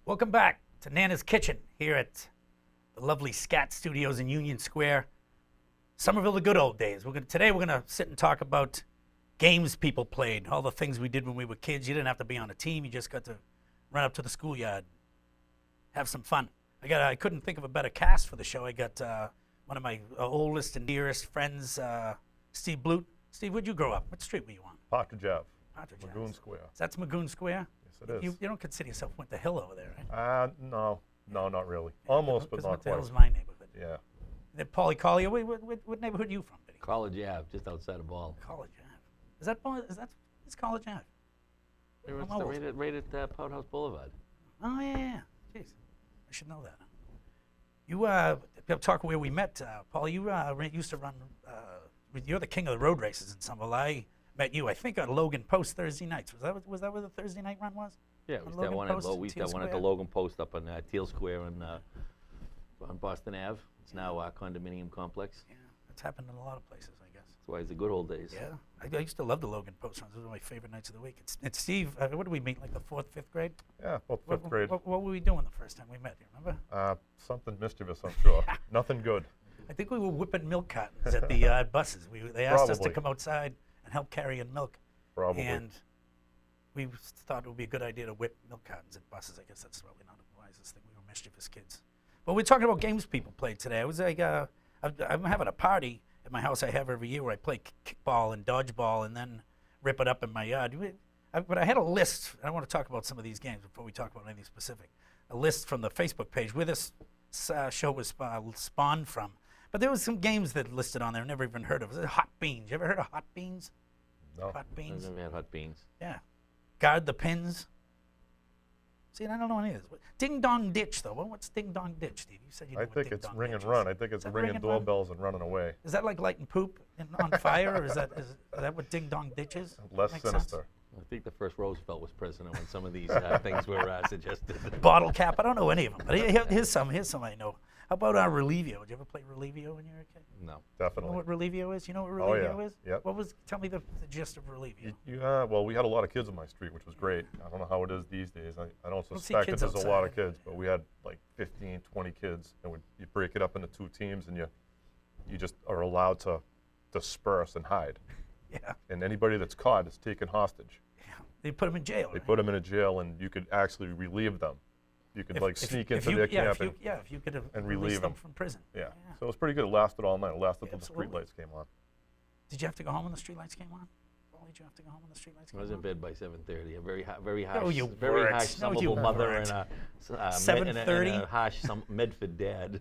Welcome back to Nana's Kitchen here at the lovely SCAT Studios in Union Square. Somerville, the good old days. Today we're gonna sit and talk about games people played, all the things we did when we were kids. You didn't have to be on a team. You just got to run up to the schoolyard, have some fun. I couldn't think of a better cast for the show. I got one of my oldest and dearest friends, Steve Blute. Steve, where'd you grow up? What street were you on? Partridge Ave. Partridge Ave. Magoun Square. That's Magoun Square? Yes, it is. You don't consider yourself went to Hill over there, right? No, not really. Almost, but not What the quite. hell's my neighborhood? Yeah. Then Paulie, Collyer, what neighborhood are you from, Biddy? College Ave, just outside of Ball. College Ave. It's College Ave? I'm old. Right at Pouthouse Boulevard. Oh, yeah. Jeez, I should know that. You talk where we met, Paul. You used to run. You're the king of the road races in Somerville. I met you, I think, on Logan Post Thursday nights. Was that where the Thursday night run was? Yeah, we used to have one at the Logan Post up on Teal Square on Boston Ave. It's now a condominium complex. Yeah, that's happened in a lot of places, I guess. That's why it's the good old days. Yeah, I used to love the Logan Post runs. Those were my favorite nights of the week. And Steve, what did we meet, like the 4th, 5th grade? Yeah, about fifth grade. What were we doing the first time we met? Do you remember? Something mischievous, I'm sure. Nothing good. I think we were whipping milk cartons at the buses. They asked us to Probably. come outside and help carry in milk. Probably. And we thought it would be a good idea to whip milk cartons at buses. I guess that's probably not the wisest thing. We were mischievous kids. But we're talking about games people played today. I was like, I'm having a party at my house I have every year where I play kickball and dodgeball and then rip it up in my yard. But I had a list, and I want to talk about some of these games before we talk about anything specific. A list from the Facebook page where this show was spawned from. But there was some games that listed on there I never even heard of. Was it Hot Beans? You ever heard of Hot Beans? No. Hot Beans? I've never had hot beans. Yeah. Guard the Pins. See, I don't know any of this. Ding Dong Ditch, though. What's Ding Dong Ditch, Steve? You said you knew I what think Ding it's Dong ring Ditch and run. is. I think it's Is that ringing ring and run? doorbells and running away. Is that like lighting poop on fire, or is that what Ding Dong Ditch is? Less Makes sinister. sense? I think the first Roosevelt was president when some of these things were suggested. Bottle cap. I don't know any of them, but here's some I know. How about Relivio? Did you ever play Relivio when you were a kid? No. You know Definitely. what Relivio is? You know what Oh, Relivio yeah. is? Yep. Tell me the gist of Relivio. Well, we had a lot of kids on my street, which was great. I don't know how it is these days. I don't see suspect that kids there's a lot of outside. kids, but we had like 15, 20 kids, and you break it up into 2 teams, and you just are allowed to disperse and hide. Yeah. And anybody that's caught is taken hostage. They put them in jail. They right? put them in a jail, and you could actually relieve them. You could sneak into their camp if you could and release relieve them them. from prison. yeah. So it was pretty good. It lasted all night. It lasted till the Absolutely. streetlights came on. Did you have to go home when the streetlights came on? Paul, did you have to go home when the streetlights I came was on? in bed by 7:30. A very harsh, No, you very weren't. harsh No, you Somerville mother weren't. and a 7:30? and a harsh Medford dad.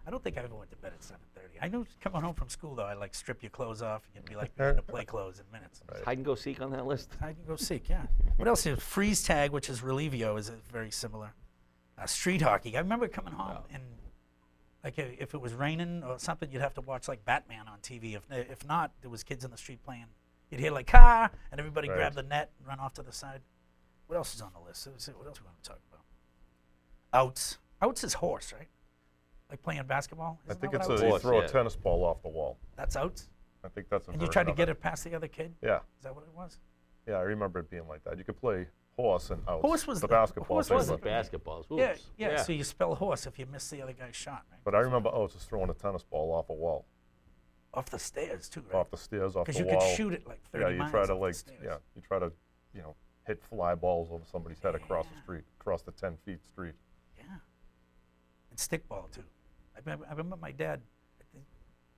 I don't think I ever went to bed at 7:30. I knew coming home from school though, I'd like strip your clothes off and you'd be like in the play clothes in minutes. Right. Hide and go seek on that list. I can go seek, yeah. What else is freeze tag, which is Relivio, is very similar. Street hockey. I remember coming home and like if it was raining or something, you'd have to watch like Batman on TV. If not, there was kids in the street playing. You'd hear like car, and everybody Right. grab the net and run off to the side. What else is on the list? Let's see, what else we want to talk about? Outs. Outs is horse, right? Like playing basketball. I Isn't think that it's what outs you is? throw yeah. a tennis ball off the wall. That's outs. I think that's a And you version tried to of get it past the other kid. Yeah. Is that what it was? Yeah, I remember it being like that. You could play horse and outs. Horse was the the- basketball. horse thing, was but- the- Basketballs. Yeah, Oops. yeah. So you spell horse if you miss the other guy's shot, right? But I remember outs is throwing a tennis ball off a wall, Off the stairs too, right? off the stairs, off the Because you wall. could shoot it like 30 Yeah, you miles try to off the like, stairs. yeah, you try to, hit fly balls over somebody's head across the street, across the 10 feet street. Yeah. And stickball too. I remember my dad.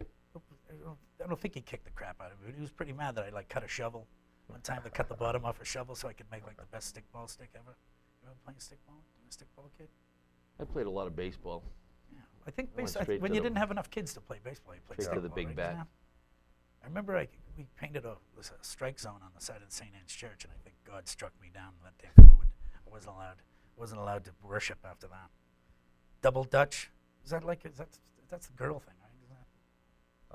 I don't think he kicked the crap out of me. But he was pretty mad that I like cut a shovel one time to cut the bottom off a shovel so I could make like the best stickball stick ever. You ever playing stickball? You a stickball kid? I played a lot of baseball. Yeah. I think I went straight when to you the- didn't have enough kids to play baseball, you played Straight to the stickball, big right, bat. Sam? I remember we painted a strike zone on the side of the St. Anne's Church, and I think God struck me down that day forward. I wasn't allowed to worship after that. Double Dutch. Is that that's the girl thing, right? Isn't that?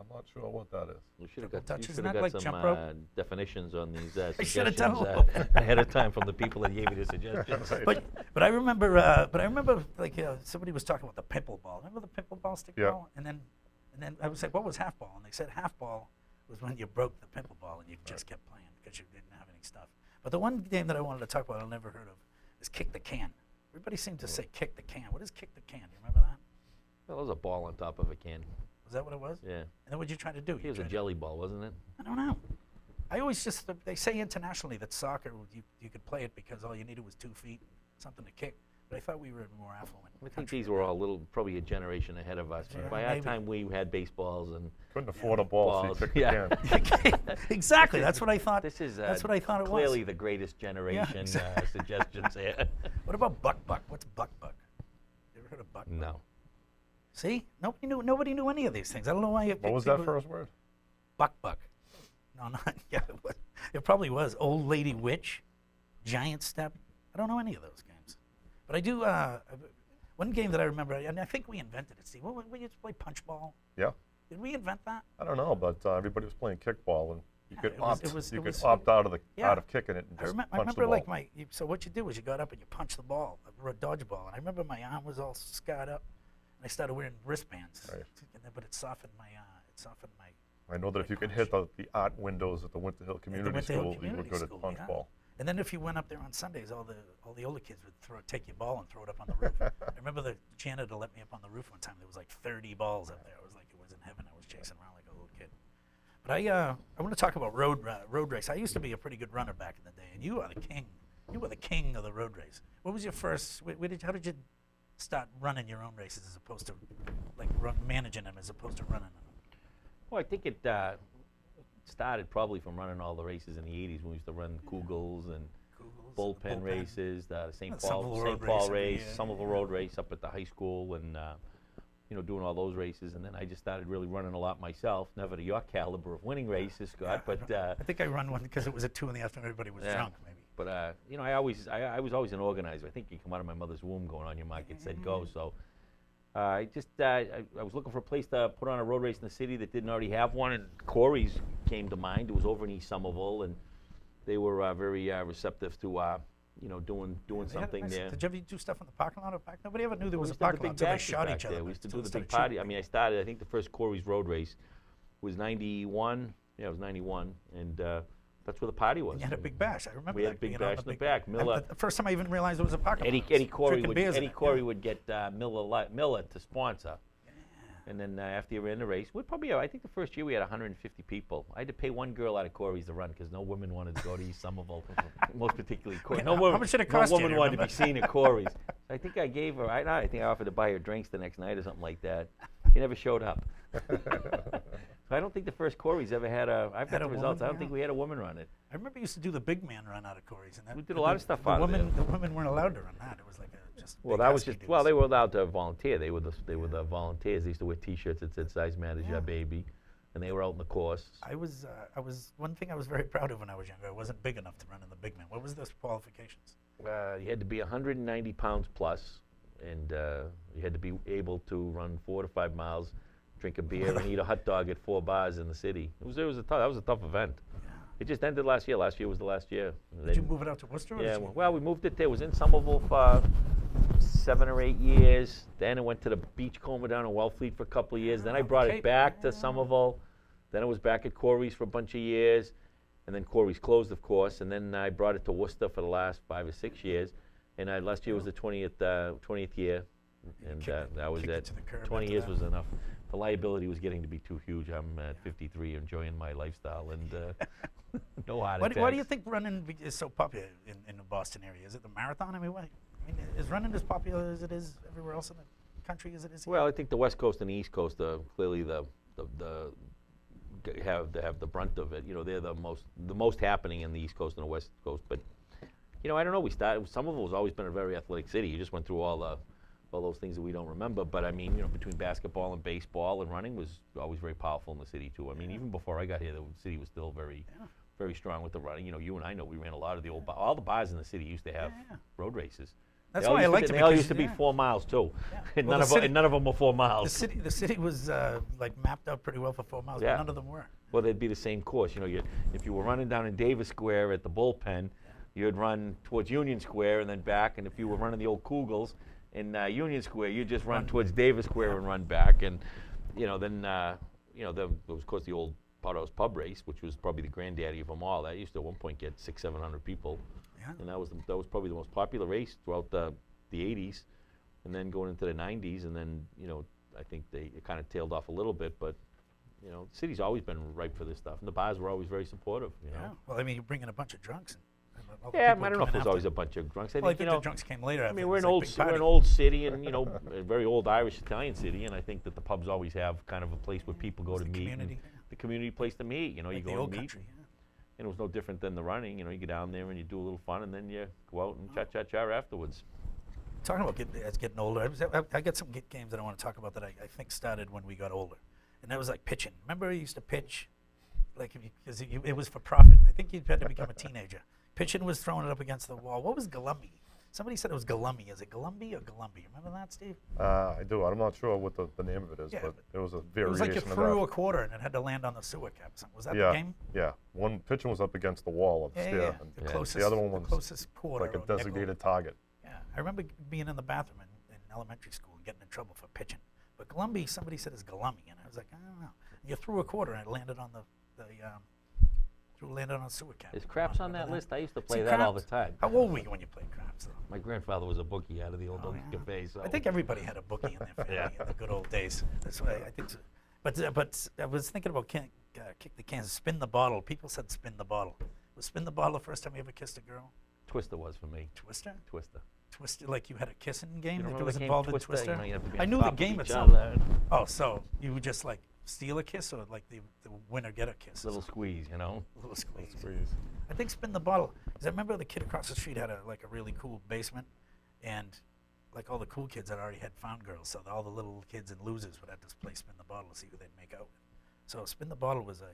I'm not sure what that is. We should have Triple got, touch, you isn't should have that got like some jump rope? definitions on these I should have done suggestions ahead of time from the people that gave you the suggestions. Right. But I remember like somebody was talking about the pimple ball. Remember the pimple ball stick Yeah. ball? And then I was like, what was half ball? And they said half ball was when you broke the pimple ball and you just kept playing because you didn't have any stuff. But the one game that I wanted to talk about, I've never heard of, is kick the can. Everybody seemed to say kick the can. What is kick the can? Do you remember that? Well, it was a ball on top of a can. Was that what it was? Yeah. And then what'd you try to do? It was a jelly ball, wasn't it? I don't know. I always just, they say internationally that soccer, you could play it because all you needed was 2 feet, something to kick. But I thought we were more affluent. I think these were all probably a generation ahead of us. Yeah, By our time, we had baseballs and Couldn't afford a ball, balls. so you kicked the can. Exactly. That's what I thought. That's what I thought it was. clearly the greatest generation exactly. suggestions here. What about buck? What's buck? You ever heard of buck? No. See, nobody knew any of these things. I don't know why. What was that first word? Buck. No, not yeah. It probably was old lady witch, giant step. I don't know any of those games, but I do. One game that I remember, and I think we invented it. Steve, we used to play punch ball. Yeah. Did we invent that? I don't know, but everybody was playing kickball, and you could opt. It was opt out of kicking it and I just remember punch the ball. like so what you did was you got up and you punched the ball, a dodgeball, and I remember my arm was all scarred up, and I started wearing wristbands. Right. But it softened my. I know that if you could hit the art windows at the Winter Hill Community Winter Hill School, you Community were good School, at punch yeah. ball. And then if you went up there on Sundays, all the older kids would take your ball and throw it up on the roof. I remember the janitor let me up on the roof one time. There was like 30 balls up there. It was like it was in heaven. I was chasing around like a little kid. But I want to talk about road race. I used to be a pretty good runner back in the day, and you are the king. You were the king of the road race. What was your first? How did you start running your own races as opposed to like managing them as opposed to running them? Well, I think it started probably from running all the races in the 80s when we used to run Kugels and bullpen races, the St. Paul race, Somerville Road race up at the high school, and doing all those races. And then I just started really running a lot myself. Never to your caliber of winning races, Scott, but I think I run one because it was at 2 in the afternoon. Everybody was drunk, maybe. But I was always an organizer. I think you come out of my mother's womb going on your mark, it said go. So I was looking for a place to put on a road race in the city that didn't already have one, and Corey's came to mind. It was over in East Somerville, and they were very receptive to doing something there. Did you ever do stuff in the parking lot or back? Nobody ever knew there was a parking lot until they shot each other. We used to do the big party. I mean, I think the first Corey's road race was 91. Yeah, it was 91, and that's where the party was. And you had a big bash. I remember we had a big bash in the back. Miller. The first time I even realized there was a parking lot. Eddie Corey would get Miller to sponsor. And then after you ran the race, I think the first year we had 150 people. I had to pay one girl out of Corey's to run because no women wanted to go to East Somerville, most particularly Corey. How much did it cost no you? woman wanted to be seen at Corey's. So I think I gave her, I think I offered to buy her drinks the next night or something like that. She never showed up. So I don't think the first Corey's ever had I've got the results. I don't think we had a woman run it. I remember you used to do the big man run out of Corey's. And we did a lot of stuff out of there. The women weren't allowed to run that. It was like just. Well, that was just. Well, they were allowed to volunteer. They were the volunteers. They used to wear T-shirts that said "Size Matters, Yeah Baby," and they were out in the course. I was one thing I was very proud of when I was younger. I wasn't big enough to run in the big man. What was those qualifications? You had to be 190 pounds plus, and you had to be able to run 4 to 5 miles, drink a beer, and eat a hot dog at 4 bars in the city. That was a tough event. Yeah. It just ended last year. Last year was the last year. Did you move it out to Worcester? Yeah. Well, we moved it there. It was in Somerville for 7 or 8 years. Then it went to the Beachcomber down in Wellfleet for a couple of years. Then I brought it back to Somerville. Then it was back at Corey's for a bunch of years. And then Corey's closed, of course. And then I brought it to Worcester for the last 5 or 6 years. And last year was the 20th year. And that was it. 20 years was enough. The liability was getting to be too huge. I'm at 53, enjoying my lifestyle, and no heart attacks. Why do you think running is so popular in the Boston area? Is it the marathon? I mean, is running as popular as it is everywhere else in the country as it is here? Well, I think the West Coast and the East Coast are clearly have the brunt of it. They're the most happening in the East Coast and the West Coast. But I don't know. Somerville has always been a very athletic city. You just went through all those things that we don't remember. But I mean, between basketball and baseball and running was always very powerful in the city too. I mean, even before I got here, the city was still very strong with the running. You and I know we ran a lot of the all the bars in the city used to have road races. That's why I liked it. They all used to be 4 miles too, and none of them were 4 miles. The city was like mapped out pretty well for 4 miles, but none of them were. Well, they'd be the same course. If you were running down in Davis Square at the bullpen, you'd run towards Union Square and then back. And if you were running the old Kugels in Union Square, you'd just run towards Davis Square and run back. And then there was, of course, the old Potter's Pub race, which was probably the granddaddy of them all. That used to at one point get 600-700 people. Yeah. And that was probably the most popular race throughout the the 80s, and then going into the 90s, and then, you know, I think it kind of tailed off a little bit, but, you know, the city's always been ripe for this stuff, and the bars were always very supportive, you know. Yeah. Well, I mean, you bring in a bunch of drunks. And all the Yeah, people I don't know if coming there's after. always a bunch of drunks. Well, I think, think you know, the drunks came later. I after mean, it we're was an like old big we're an party. old city, and you know, a very old Irish Italian city, and I think that the pubs always have kind of a place where people go to the meet, community, and yeah. the community place to meet. You know, Like you the go old and meet, country. Yeah. and it was no different than the running. You know, you get down there and you do a little fun, and then you go out and cha afterwards. Talking about getting older, I got some games that I want to talk about that I think started when we got older, and that was like pitching. Remember, you used to pitch, like because it was for profit. I think you had to become a teenager. Pitching was throwing it up against the wall. What was Galumbi? Somebody said it was Galumbi. Is it Galumbi or Galumbi? Remember that, Steve? I do. I'm not sure what the name of it is, Yeah, but there was a It variation was like you of threw that. a quarter and it had to land on the sewer cap. Was that Yeah, the game? yeah. One pitching was up against the wall of the Yeah, stair, yeah. and The Yeah. closest, the other one was closest quarter. like a or nickel. designated target. Yeah, I remember being in the bathroom in elementary school and getting in trouble for pitching. But Galumbi, somebody said it's Galumbi, and I was like, I don't know. And you threw a quarter and it landed on landed on a sewer cap. Is craps on that Remember list? I used to See, play that all the craps? time. How old were you when you played craps, though? My grandfather was a bookie out of the old cafe, so I think everybody had a bookie in their family Yeah. in the good old days. That's why I think so. But I was thinking about kick the cans, spin the bottle. People said spin the bottle. Was spin the bottle the first time you ever kissed a girl? Twister was for me. Twister? Twister. Twister, like you had a kissing game You that remember was the game involved in Twister? Twister? You know, you have to be I on knew the top of game each itself. other. Oh, so you would just like steal a kiss, or like the winner get a kiss? Little squeeze, you know. little squeeze. Freeze. I think spin the bottle. Because I remember the kid across the street had a really cool basement, and like all the cool kids had already had found girls, so all the little kids and losers would have to play spin the bottle to see who they'd make out with. So spin the bottle was a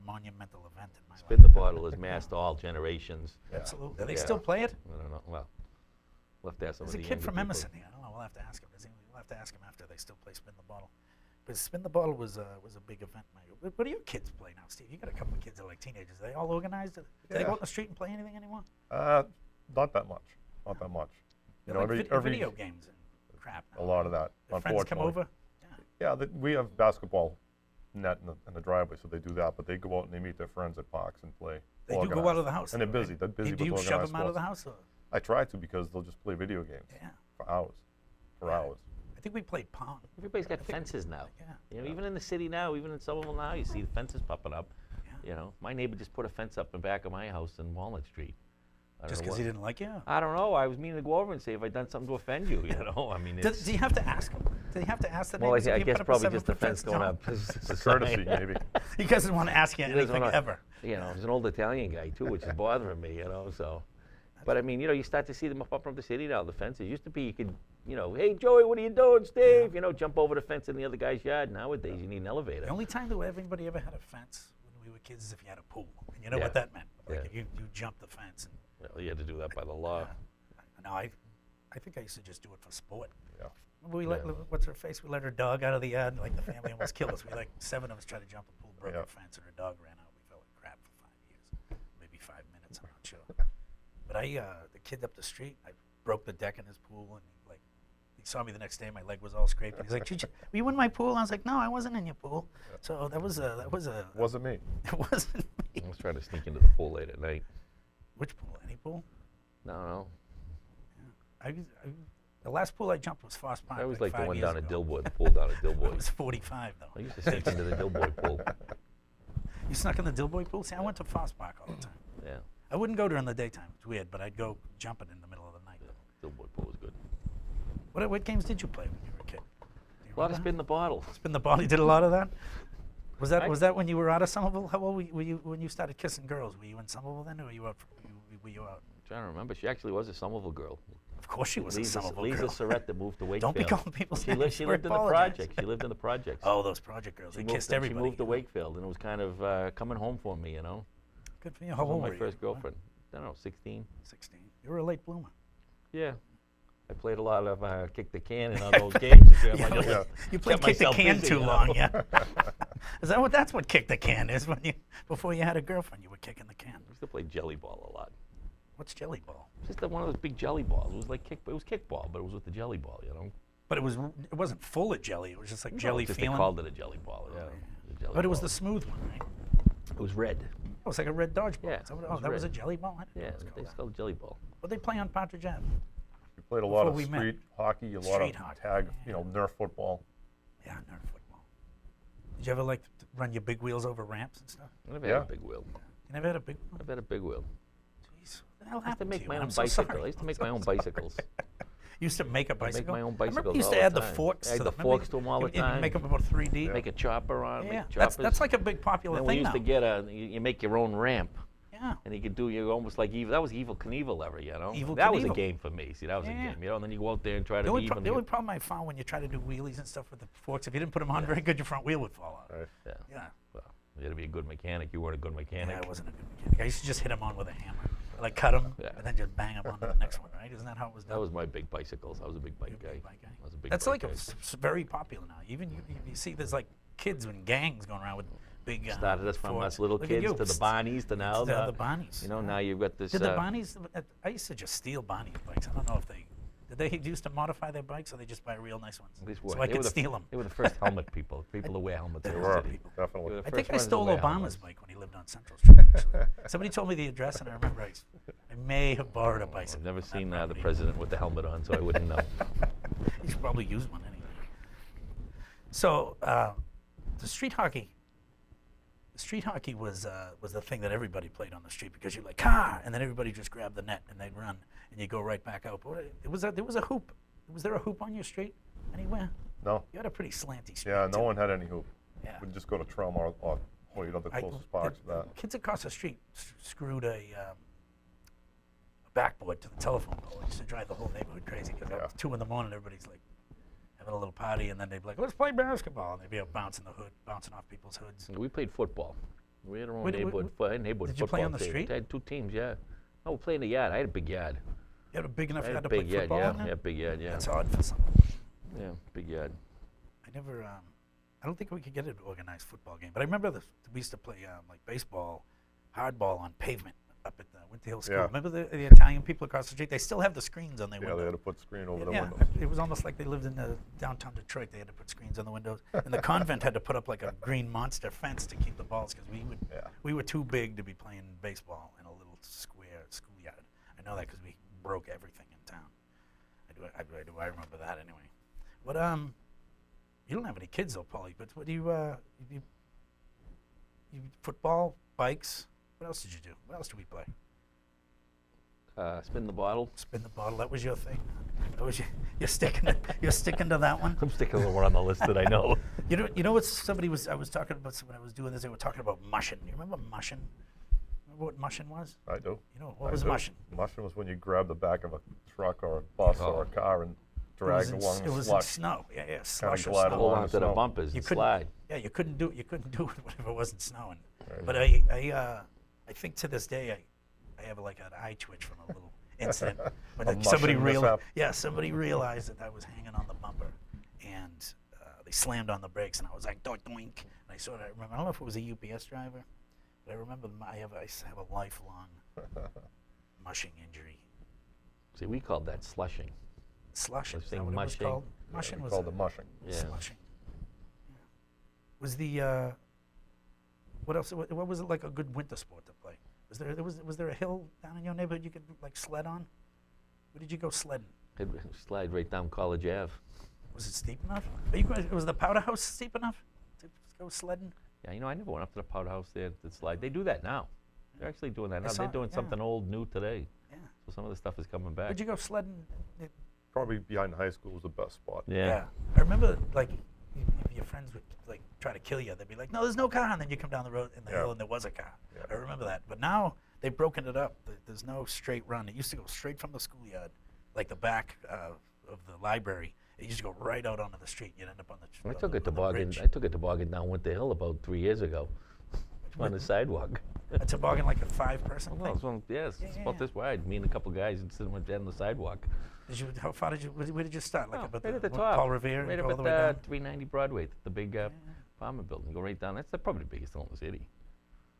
monumental event in my Spin life. the bottle has masked all generations. Absolutely. Do they Yeah. still play it? I don't know. Well, we'll have to ask some There's of a the kid younger from people. Emerson here. I don't know. We'll have to ask him. We'll have to ask him after they still play spin the bottle. But spin the bottle was a big event. What do your kids play now, Steve? You got a couple of kids that are like teenagers. Are they all organized? Do they Yeah. go out in the street and play anything anymore? Not that much. Not that much. They're You know, like every video games and crap. a now. lot of that. Their friends come Unfortunately. over. Yeah, we have basketball net in the driveway, so they do that. But they go out and they meet their friends at parks and play. They do go organized. out of the house. And they're though, busy. right? They're busy Do you with shove organized them out of the sports. house? Or? I try to, because they'll just play video games Yeah. for hours. For Yeah. hours. I think we played Pong. Everybody's got fences now. Yeah. You know, even in the city now, even in Somerville now, you see the fences popping up. Yeah. You know, my neighbor just put a fence up in back of my house in Walnut Street. I don't Just know because what- he didn't like you? I don't know. I was meaning to go over and say if I'd done something to offend you. You know, I mean, Do you have to ask him? Do you have to ask the well, neighbors if I you guess put up probably a just the 7-foot fence going John? up. It's A courtesy, maybe. He doesn't want to ask you He doesn't anything wanna- ever. You know, he's an old Italian guy too, which is bothering me. You know, so. But I mean, you know, you start to see them up from the city now. The fences used to be you could, you know, hey Joey, what are you doing, Steve? You know, jump over the fence in the other guy's yard. Nowadays, you need an elevator. The only time that everybody ever had a fence when we were kids is if you had a pool. And you know Yeah. what that meant. Like Yeah. if you jumped the fence. And, Well, you had to do that by the law. no, I think I used to just do it for sport. Yeah. We let, what's her face? We let her dog out of the yard, and like the family almost killed us. We like 7 of us tried to jump the pool, broke Yeah. the fence, and her dog ran out. We felt like crap for 5 years, maybe 5 minutes. I'm not sure. But the kid up the street, I broke the deck in his pool, and he saw me the next day. My leg was all scraped. And he's like, "Were you in my pool?" And I was like, "No, I wasn't in your pool." So that was a Wasn't me. it wasn't me. I was trying to sneak into the pool late at night. Which pool? Any pool? No. The last pool I jumped was Foss Park. I was like the 5 one years down at ago. Dilboy, the pool down at I Dilboy. was 45 though. I used to sneak into the Dilboy pool. You snuck in the Dilboy pool? See, I went to Foss Park all the time. Yeah, I wouldn't go during the daytime. It's weird, but I'd go jumping in the middle of the night. Dilboy pool was good. What games did you play when you were a kid? Do you A lot of remember? spin the bottle. Spin the ball. You did a lot of that. Was I- that when you were out of Somerville? How old were you when you started kissing girls? Were you in Somerville then, or were you out? Were you out? I'm trying to remember. She actually was a Somerville girl. Of course, she was a Somerville Lisa girl. Surrett that moved to Wakefield. Don't be calling people's She names. lived. She We lived in the apologize. projects. She lived in the projects. Oh, those project girls. They kissed everybody. She moved to Wakefield, and it was kind of coming home for me. You know, Good for you. How She was old my were you? first girlfriend. I don't know, 16. 16. You were a late bloomer. Yeah. I played a lot of kick the can and all those games. You played kick the can too long, yeah. That's what kick the can is before you had a girlfriend, you were kicking the can. I used to play jelly ball a lot. What's jelly ball? Just one of those big jelly balls. It was like it was kickball, but it was with the jelly ball, you know. But it wasn't full of jelly. It was just like No, jelly just feeling. They called it a jelly ball, yeah. The jelly But it was ball. the smooth one, right? It was red. Oh, it was like a red dodgeball. Yeah, Is that what- it oh, was that was a red. jelly ball? I didn't know Yeah, it was called they that. called it jelly ball. What they play on Partridge Ave? We played a lot of we met. street hockey, a lot Street of hockey, tag, yeah. Nerf football. Yeah, Nerf football. Did you ever like to run your big wheels over ramps and stuff? I never Yeah. had a big wheel. You never had a big one? I've had a big wheel. Jeez, what the hell I used to happened make you, my man? own I'm so bicycle. sorry. I used to I'm make so my own sorry. bicycles. You used to make a I'd bicycle? make my own I remember bicycles you used all to the add the time. forks I had to the them. forks to them all the You time. make them about 3D? Make a chopper on, Yeah, make choppers. that's like a big popular then we thing used now. to get you make your own ramp. Yeah. And you could do, you're almost like Evil. That was Evil Knievel ever, Evil that was a Knievel. game for me. See, that was Yeah. a game. And then you go out there and try to The be only, even. the only problem I found when you try to do wheelies and stuff with the forks, if you didn't put them on very good, your front wheel would fall out. Right. Yeah. Yeah. Well, you had to be a good mechanic. You weren't a good mechanic. Yeah, I wasn't a good mechanic. I used to just hit them on with a hammer. Like cut them Yeah. and then just bang them on to the next one, right? Isn't that how it was done? That was my big bicycles. I was a big bike You're a guy. big bike guy. I was a big That's bike like guy. it's very popular now. Even you see there's like kids and gangs going around with big Started us from forks. us little Look at kids you. to the Bonnies to now the Bonnies. You know, now you've got this. Did the Bonnies? I used to just steal Bonnie bikes. I don't know if they used to modify their bikes or they just buy real nice ones. These So were- I they could were the- steal them. They were the first helmet people. People who wear helmets. They in They the were, city. people. definitely. They were the I first think I ones to stole wear Obama's helmets. bike when he lived on Central Street. Actually. Somebody told me the address, and I remember I may have borrowed a bicycle. I've never from that seen the property. president with the helmet on, so I wouldn't know. You should probably use one anyway. So the street hockey. The street hockey was the thing that everybody played on the street because you're like car, and then everybody just grabbed the net and they'd run, and you go right back out. But there was a hoop. Was there a hoop on your street anywhere? No. You had a pretty slanty street. Yeah, no too. one had any hoop. Yeah. We'd just go to Trum or Hoyt, the closest parks to that. Kids across the street screwed a backboard to the telephone pole. It used to drive the whole neighborhood crazy because Yeah. at 2 in the morning, everybody's like having a little party, and then they'd be like, "Let's play basketball," and they'd be out bouncing off people's hoods. We played football. We had our own Wait, neighborhood neighborhood did you play football on the team. street? I had 2 teams, yeah. No, we played in the yard. I had a big yard. You had a big enough I you had had a to play big yard, football yeah. in there? Yeah, big yard, yeah. That's odd for some. Yeah, big yard. I never. I don't think we could get an organized football game, but I remember we used to play like baseball, hardball on pavement up at the Winter Hill School. Yeah. Remember the Italian people across the street? They still have the screens on their Yeah, windows. they had to put screen over the Yeah, windows. it was almost like they lived in downtown Detroit. They had to put screens on the windows, and the convent had to put up like a green monster fence to keep the balls because Yeah. we were too big to be playing baseball in a little square schoolyard. I know that because we broke everything in town. I remember that anyway. But you don't have any kids though, Paulie. But what do you football, bikes? What else did you do? What else did we play? Spin the bottle. Spin the bottle. That was your thing. That was you're sticking to that one. I'm sticking a little more on the list that I know. You know what I was talking about when I was doing this. They were talking about mushing. You remember mushing? Remember what mushing was? I do. You know what I was do. mushing? Mushing was when you grab the back of a truck or a bus or a car and drag along It the was in slush. snow. Yeah, slush or glide snow. Hold along on the to the snow. bumpers You and couldn't- slide. Yeah, you couldn't do it whenever it wasn't snowing. Right. But I think to this day I have like an eye twitch from a little incident when A somebody mushing mishap. somebody realized that I was hanging on the bumper, and they slammed on the brakes, and I was like doink doink. And I sort of remember. I don't know if it was a UPS driver, but I remember I have a lifelong mushing injury. See, we called that slushing. Slushing. Let's Is say that what it was mushing. called? Yeah, Mushing we was called it mushing. Yeah. slushing. Yeah. Was the what else? What was it like a good winter sport to play? Was there a hill down in your neighborhood you could like sled on? Where did you go sledding? I'd slide right down College Ave. Was it steep enough? Was the powder house steep enough to go sledding? Yeah, you know, I never went up to the powder house there to slide. They do that now. They're actually doing that now. saw They're it, doing yeah. something old, new today. Yeah. So some of the stuff is coming back. Where'd you go sledding? Probably behind high school was the best spot. Yeah. I remember like your friends would like try to kill you. They'd be like, "No, there's no car," and then you come down the road in the Yeah. hill and there was a car. Yeah. I remember that. But now they've broken it up. There's no straight run. It used to go straight from the schoolyard, like the back of the library. It used to go right out onto the street. You'd end up on the. I took the a toboggan. bridge. I took a toboggan down Winter Hill about 3 years ago on the sidewalk. A toboggan like a 5-person No, thing. it's one, yes, it's Yeah. about this wide. Me and a couple guys and sitting right down on the sidewalk. How far did you? Where did you start? Like Oh, about right at the what, top. Paul Revere. Right go up all the at way down? 390 Broadway, the big apartment building. You go right down. That's probably the biggest hill in the city.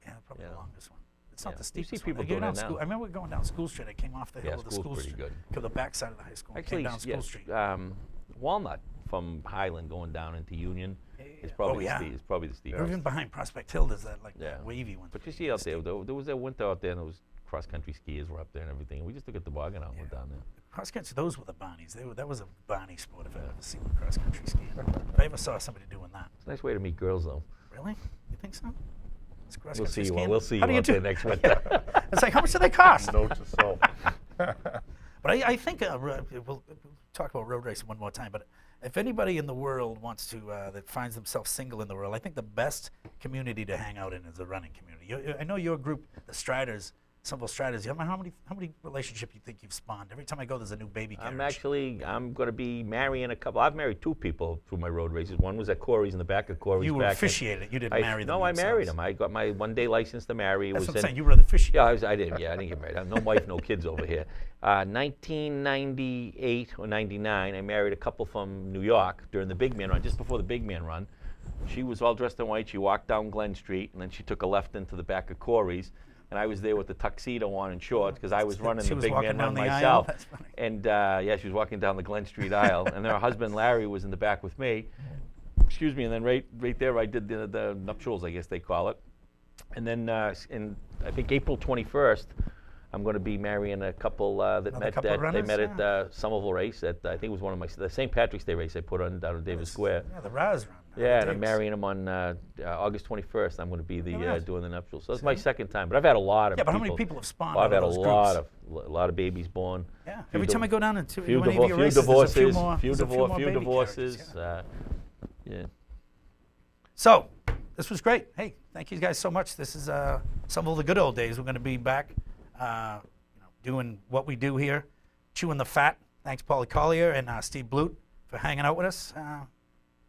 Yeah, probably Yeah. the longest one. It's Yeah. not the You steepest see one. people Like, you're doing down that School, now. I remember going down School Street. I came off the hill Yeah, of the school's School pretty Street. good. To the back side of the high school. and Actually, came down School yes, Street. Walnut from Highland going down into Union Yeah, is yeah. probably yeah. it's probably the Or steepest. even behind Prospect Hill, there's that like Yeah. that wavy one. But you see out there was that winter out there, and those cross country skiers were up there and everything. We just took a toboggan out and went down there. cross country, those were the Barneys. That was a Barney sport if I've ever seen a cross country skiing. If I ever saw somebody doing that. It's a nice way to meet girls, though. Really? You think so? It's cross We'll country see you. skiing? We'll see you How do out do? there next winter. It's like, how much do they cost? Note to self. But I think we'll talk about road racing one more time. But if anybody in the world wants to, that finds themselves single in the world, I think the best community to hang out in is a running community. I know your group, the Striders, Somerville Striders. How many relationships you think you've spawned? Every time I go, there's a new baby carriage. I'm going to be marrying a couple. I've married 2 people through my road races. One was at Corey's in the back of Corey's. You officiated. You didn't marry them. No, I married him. I got my one-day license to marry. That's what I'm saying. You were the officiator. Yeah, I didn't. Yeah, I didn't get married. I have no wife, no kids over here. 1998 or 99, I married a couple from New York during the Big Man Run, just before the Big Man Run. She was all dressed in white. She walked down Glen Street, and then she took a left into the back of Corey's. And I was there with the tuxedo on and shorts because I was running the Big Man Run myself. That's funny. And yeah, she was walking down the Glen Street aisle, and then her husband Larry was in the back with me. Excuse me. And then right there, I did the nuptials, I guess they call it. And then in I think April 21st, I'm going to be marrying a couple that met at Somerville race at I think it was one of the St. Patrick's Day race I put on down at Davis Square. Yeah, the Raz Run. Yeah, and I'm marrying him on August 21st. I'm going to be doing the nuptials. So it's my second time, but I've had a lot of. Yeah, but how many people have spawned? I've had a lot of babies born. Yeah, every time I go down into few any of your races, divorces, there's a few more baby divorces. carriages, Yeah. So, this was great. Hey, thank you guys so much. This is some of the good old days. We're going to be back, doing what we do here, chewing the fat. Thanks, Paulie Collyer and Steve Blute for hanging out with us.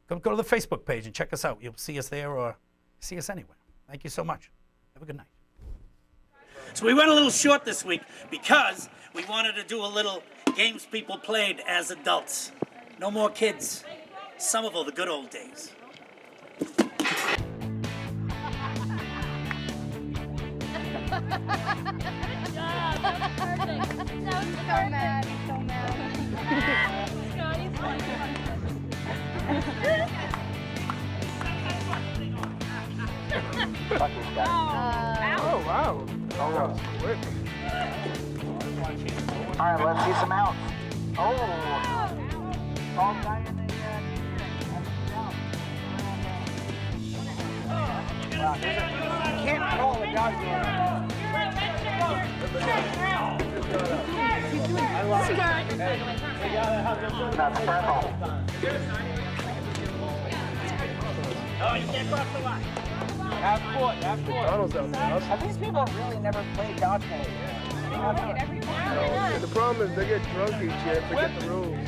Go to the Facebook page and check us out. You'll see us there or see us anywhere. Thank you so much. Have a good night. So we went a little short this week because we wanted to do a little games people played as adults. No more kids. Somerville, the good old days. So mad. Scotty's Oh, wow. That was quick. All right, let's see some outs. Oh. Tall guy in the you can't call the guy. That's purple. Oh, you can't cross the line. Half court. Donald's out there. I think people really never played dodgeball. And the problem is they get drunk each year and forget the rules.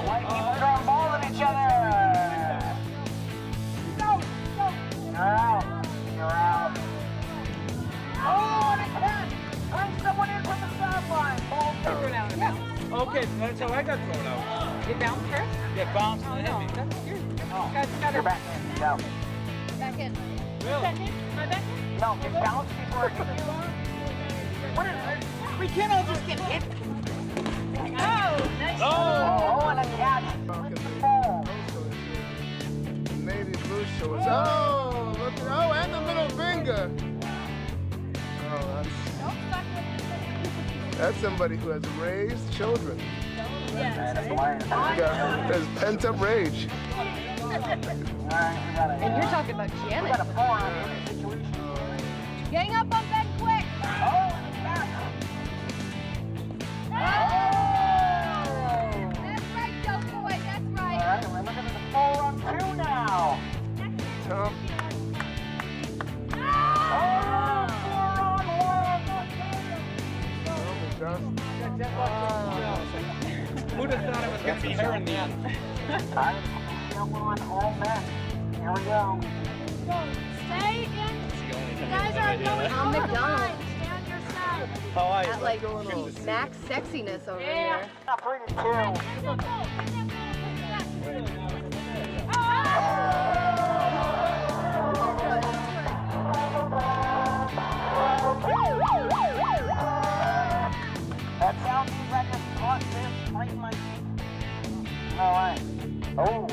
White people throwing balls at each other. You're out. Oh, and a catch. Bring someone in from the sideline. Okay, that's how I got thrown out. You bounced first? Yeah, bounced Oh, and hit no, me. that's yours. You're back in. Go. Back in. Really? Back in? Am I back in? No, get bounced before it hits you. What is it? We can't all just get hit. Oh, nice. Oh, and a catch. Navy blue shorts. Oh, look at, and the middle finger. Oh, that's somebody who has raised children. There's pent-up rage. And you're talking about Janet. Got a 4 on in this situation. Gang up on Ben quick. Oh, catch. That's right, Joe Boy. That's All right. right, we're looking at the 4 on 2 now. Tom, Oh, 4 on 1. Tom, Who'd have thought it was going to be her in the end? I'm on all men. Here we go. Stay in. You guys are going on McDonald's. Stay on your side. How are you? At like max sexiness over here. 3 to 2. That sound means I just caught this right in my teeth. All right. Oh,